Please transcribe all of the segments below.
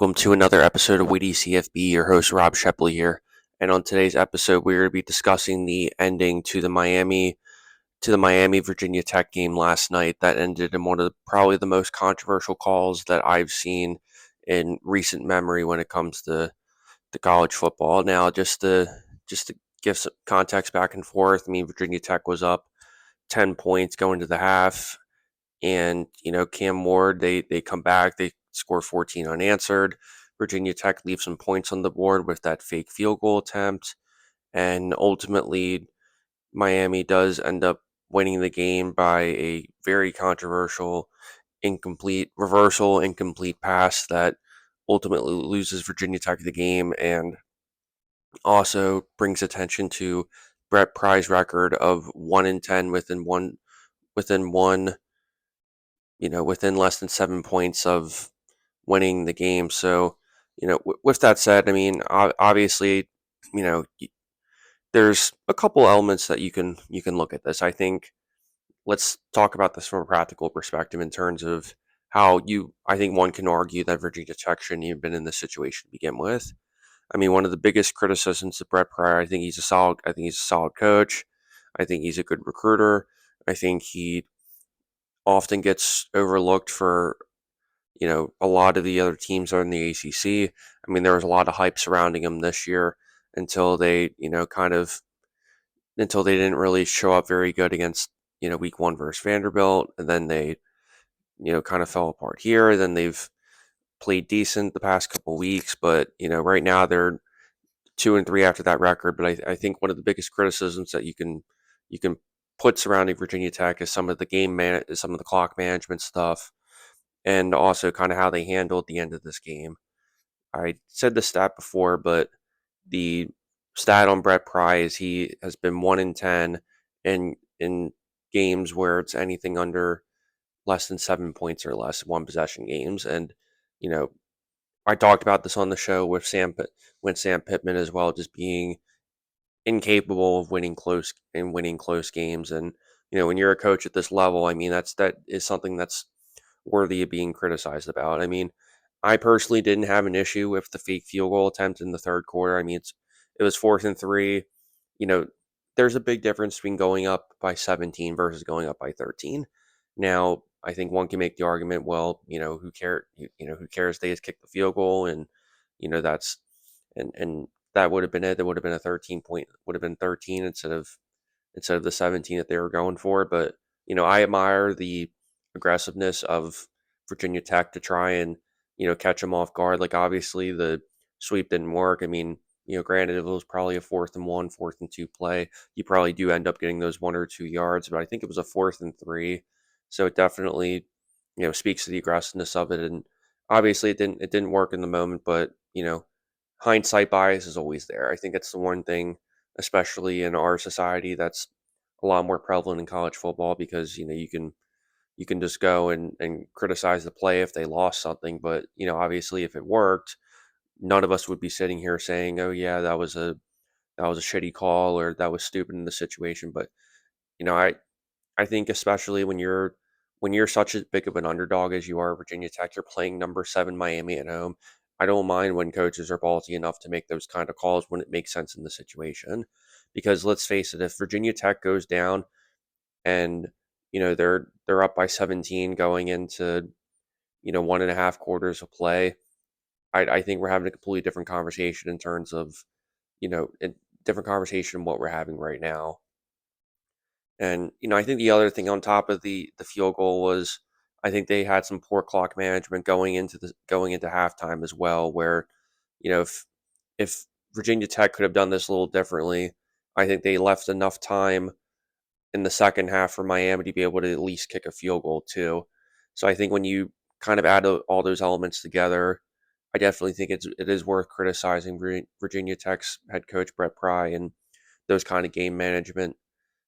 Welcome to another episode of Witty CFB. Your host Rob Dheply here, and on today's episode, we're going to be discussing the ending to the Miami Virginia Tech game last night that ended in one of probably the most controversial calls that I've seen in recent memory when it comes to college football. Now, just to give some context back and forth, I mean Virginia Tech was up 10 points going to the half, and Cam Ward, they come back, they score 14 unanswered. Virginia Tech leaves some points on the board with that fake field goal attempt, and ultimately Miami does end up winning the game by a very controversial incomplete pass that ultimately loses Virginia Tech the game, and also brings attention to Brett Pry's record of 1-10 within within less than 7 points of winning the game. So, with that said, I mean, obviously, you know, there's a couple elements that you can look at this. I think let's talk about this from a practical perspective in terms of how I think one can argue that Virginia Tech shouldn't even been in this situation to begin with. I mean, one of the biggest criticisms of Brett Pryor, I think he's a solid coach. I think he's a good recruiter. I think he often gets overlooked for a lot of the other teams are in the ACC. I mean, there was a lot of hype surrounding him this year until they, until they didn't really show up very good against, week one versus Vanderbilt. And then they, kind of fell apart here. Then they've played decent the past couple weeks, but, right now they're 2-3 after that record. But I think one of the biggest criticisms that you can put surrounding Virginia Tech is some of the clock management stuff, and also kind of how they handled the end of this game. I said the stat before, but the stat on Brett Pry is he has been 1-10 in games where it's anything under less than 7 points or less, one possession games. And you know, I talked about this on the show with Sam Pittman as well, just being incapable of winning close games. And when you're a coach at this level, I mean that is something that's worthy of being criticized about. I mean, I personally didn't have an issue with the fake field goal attempt in the third quarter. I mean, it was 4th and 3. You know, there's a big difference between going up by 17 versus going up by 13. Now, I think one can make the argument, well, who cares? They just kicked the field goal, and that's and that would have been it. That would have been a 13 point, would have been 13 instead of the 17 that they were going for. But I admire the aggressiveness of Virginia Tech to try and catch them off guard. Like, obviously the sweep didn't work. I mean, granted, it was probably a 4th and 1, 4th and 2 play. You probably do end up getting those 1 or 2 yards, but I think it was a 4th and 3, so it definitely speaks to the aggressiveness of it. And obviously it didn't work in the moment, but hindsight bias is always there. I think it's the one thing, especially in our society, that's a lot more prevalent in college football, because you can just go and criticize the play if they lost something, but obviously if it worked, none of us would be sitting here saying, oh yeah, that was a shitty call, or that was stupid in the situation. But you know I think, especially when you're such as big of an underdog as you are Virginia Tech, you're playing number 7 Miami at home. I don't mind when coaches are ballsy enough to make those kind of calls when it makes sense in the situation. Because let's face it, if Virginia Tech goes down and they're up by 17 going into 1.5 quarters of play, I think we're having a completely different conversation in terms of a different conversation than what we're having right now. And I think the other thing on top of the field goal was, I think they had some poor clock management going into halftime as well, where if Virginia Tech could have done this a little differently, I think they left enough time in the second half for Miami to be able to at least kick a field goal too. So I think when you kind of add all those elements together, I definitely think it is worth criticizing Virginia Tech's head coach Brett Pry and those kind of game management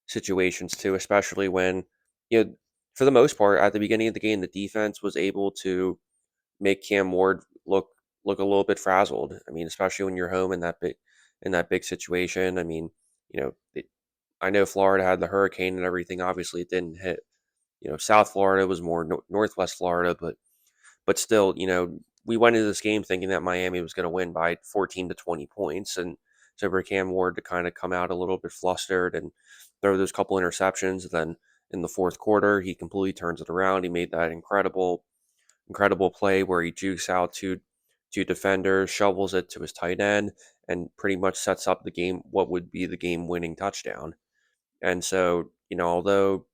situations too, especially when for the most part at the beginning of the game, the defense was able to make Cam Ward look a little bit frazzled. I mean, especially when you're home in that big situation. I mean, you know, it, I know Florida had the hurricane and everything. Obviously, it didn't hit. South Florida was more northwest Florida, but still, we went into this game thinking that Miami was going to win by 14 to 20 points, and so for Cam Ward to kind of come out a little bit flustered and throw those couple interceptions, then in the fourth quarter he completely turns it around. He made that incredible play where he jukes out two defenders, shovels it to his tight end, and pretty much sets up the game, what would be the game winning touchdown. And so, although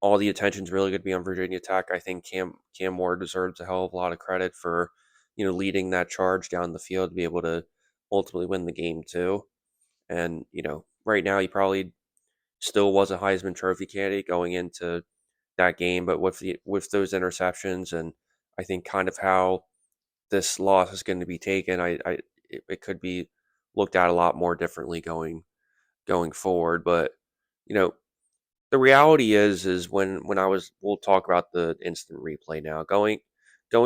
all the attention's really going to be on Virginia Tech, I think Cam Ward deserves a hell of a lot of credit for, leading that charge down the field to be able to ultimately win the game too. And, right now he probably still was a Heisman Trophy candidate going into that game, but with those interceptions, and I think kind of how this loss is going to be taken, it could be looked at a lot more differently going forward. But you know, the reality is when we'll talk about the instant replay now. Going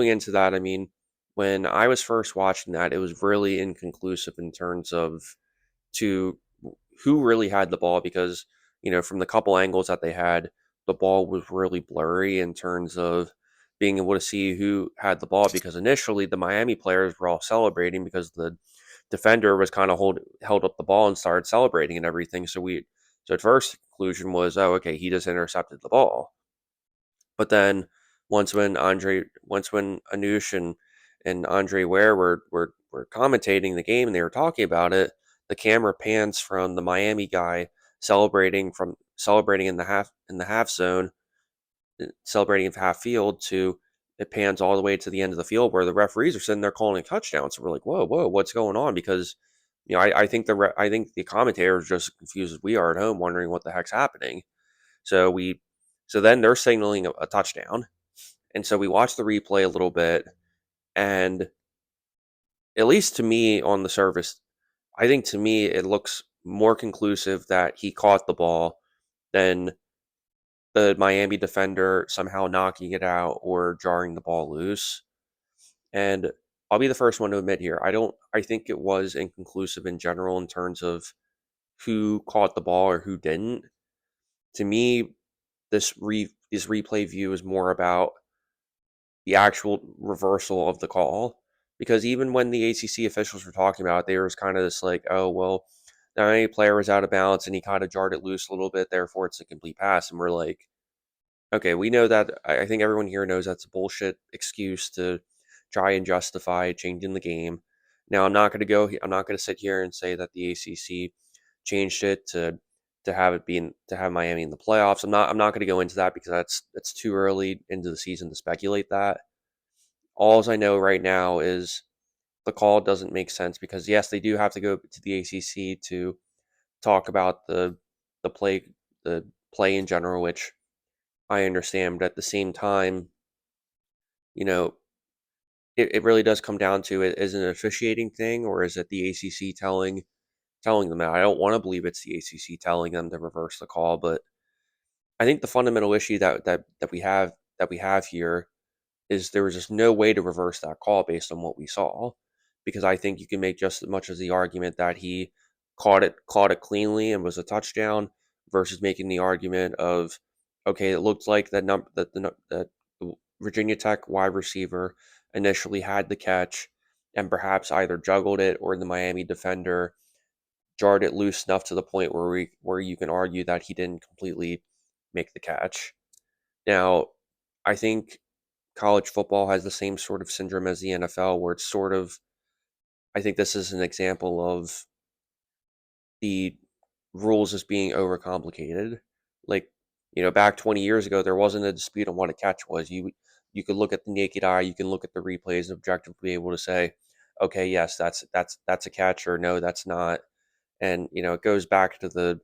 into that, I mean, when I was first watching that, it was really inconclusive in terms of to who really had the ball, because from the couple angles that they had, the ball was really blurry in terms of being able to see who had the ball, because initially the Miami players were all celebrating because the defender was kind of held up the ball and started celebrating and everything. So at first the conclusion was, oh, okay, he just intercepted the ball. But then once when Anush and Andre Ware were commentating the game and they were talking about it, the camera pans from the Miami guy celebrating in the half zone, celebrating at half field, to it pans all the way to the end of the field where the referees are sitting there calling a touchdown. So we're like, whoa, what's going on? Because I think I think the commentators are just as confused as we are at home, wondering what the heck's happening. So so then they're signaling a touchdown, and so we watch the replay a little bit, and at least to me on the surface, I think to me it looks more conclusive that he caught the ball than the Miami defender somehow knocking it out or jarring the ball loose. And I'll be the first one to admit here, I think it was inconclusive in general in terms of who caught the ball or who didn't. To me, this replay view is more about the actual reversal of the call, because even when the ACC officials were talking about it, there was kind of this like, oh well, the Miami player was out of balance and he kind of jarred it loose a little bit, therefore it's a complete pass. And we're like, okay, we know that. I think everyone here knows that's a bullshit excuse to try and justify changing the game. Now, I'm not going to sit here and say that the ACC changed it to have Miami in the playoffs. I'm not going to go into that because that's too early into the season to speculate that. All I know right now is the call doesn't make sense, because yes, they do have to go to the ACC to talk about the play the play in general, which I understand, but at the same time, you know, it really does come down to it is an officiating thing, or is it the ACC telling them that? I don't want to believe it's the ACC telling them to reverse the call, but I think the fundamental issue that we have here is there was just no way to reverse that call based on what we saw, because I think you can make just as much as the argument that he caught it cleanly and was a touchdown, versus making the argument of, okay, it looked like that the Virginia Tech wide receiver initially had the catch and perhaps either juggled it, or the Miami defender jarred it loose enough to the point where you can argue that he didn't completely make the catch. Now, I think college football has the same sort of syndrome as the NFL, where it's sort of, I think this is an example of the rules as being overcomplicated. Like, back 20 years ago, there wasn't a dispute on what a catch was. You could look at the naked eye, you can look at the replays and objectively be able to say, okay, yes, that's a catch, or no, that's not. And it goes back to the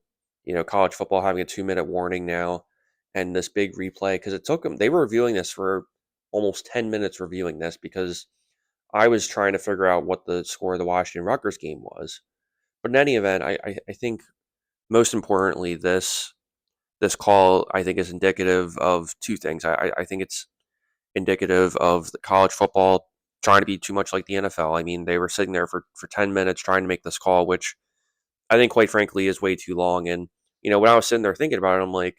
college football having a 2-minute warning now, and this big replay, because it took them. They were reviewing this for almost 10 minutes, reviewing this, because I was trying to figure out what the score of the Washington Rutgers game was. But in any event, I think most importantly, this call, I think, is indicative of two things. I think it's indicative of the college football trying to be too much like the NFL. I mean, they were sitting there for 10 minutes trying to make this call, which I think, quite frankly, is way too long. And, when I was sitting there thinking about it, I'm like,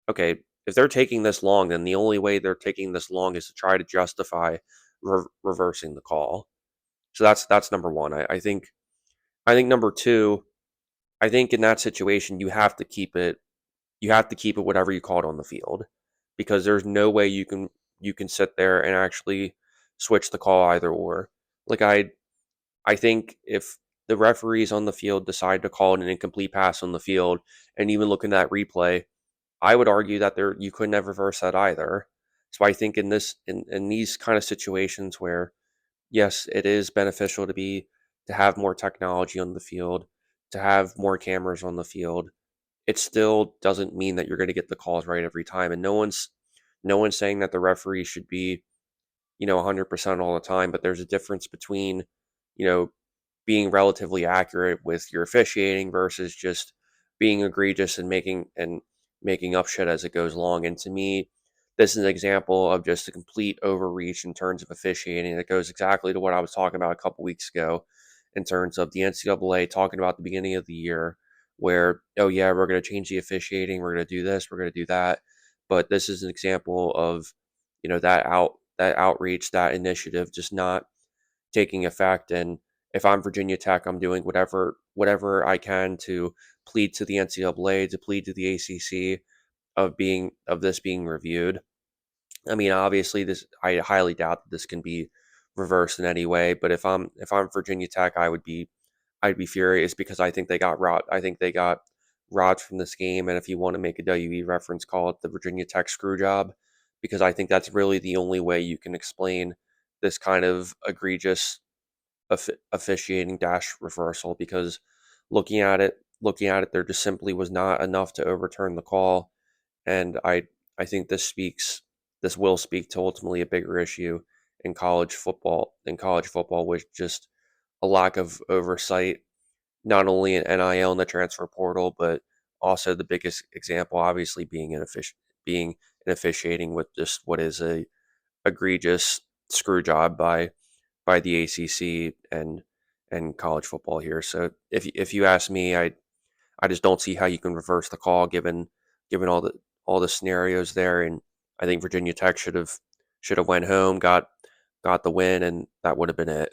okay, if they're taking this long, then the only way they're taking this long is to try to justify reversing the call. So that's number one. I think number two, I think in that situation you have to keep it, whatever you call it on the field, because there's no way you can sit there and actually switch the call either or. Like I think if the referees on the field decide to call an incomplete pass on the field, and even looking at that replay, I would argue that you couldn't have reversed that either. So I think in these kind of situations where, yes, it is beneficial to have more technology on the field, to have more cameras on the field, it still doesn't mean that you're going to get the calls right every time. And no one's saying that the referee should be, 100% all the time, but there's a difference between, you know, being relatively accurate with your officiating versus just being egregious and making up shit as it goes along. And to me, this is an example of just a complete overreach in terms of officiating. It goes exactly to what I was talking about a couple weeks ago in terms of the NCAA talking about the beginning of the year, where, oh yeah, we're going to change the officiating, we're going to do this, we're going to do that. But this is an example of, that outreach, that initiative just not taking effect. And if I'm Virginia Tech, I'm doing whatever I can to plead to the NCAA, to plead to the ACC of this being reviewed. I mean, obviously, I highly doubt that this can be reversed in any way. But if I'm Virginia Tech, I'd be furious, because I think they got robbed. I think they got robbed from this game. And if you want to make a WE reference, call it the Virginia Tech screw job, because I think that's really the only way you can explain this kind of egregious officiating dash reversal. Because looking at it, there just simply was not enough to overturn the call. And I think this will speak to ultimately a bigger issue in college football, which just a lack of oversight, not only in NIL and the transfer portal, but also the biggest example obviously being an officiating with just what is a egregious screw job by the ACC and college football here. So if you ask me, I just don't see how you can reverse the call given all the scenarios there. And I think Virginia Tech should have went home, got the win, and that would have been it.